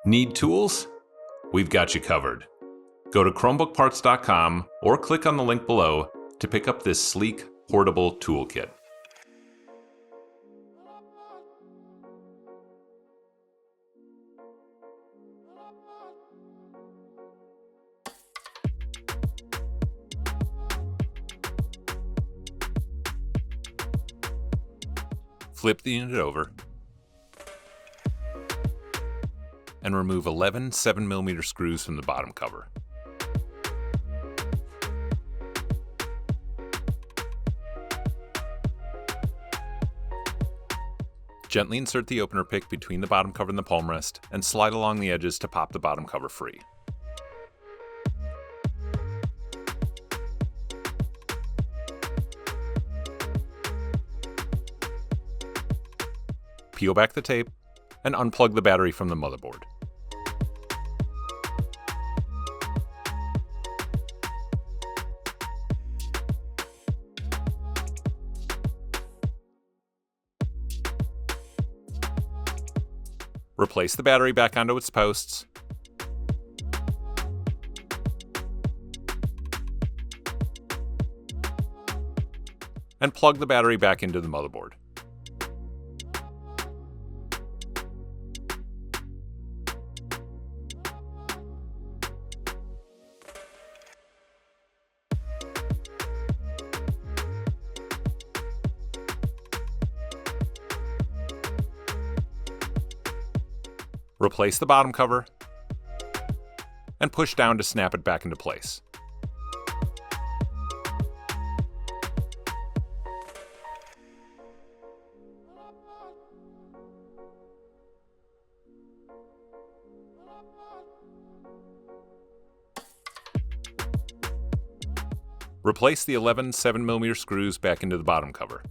Need tools? We've got you covered. Go to ChromebookParts.com or click on the link below to pick up this sleek, portable toolkit. Flip the unit over and remove 11 7mm screws from the bottom cover. Gently insert the opener pick between the bottom cover and the palm rest and slide along the edges to pop the bottom cover free. Peel back the tape and unplug the battery from the motherboard. Replace the battery back onto its posts. And plug the battery back into the motherboard. Replace the bottom cover and push down to snap it back into place. Replace the 11 7mm screws back into the bottom cover.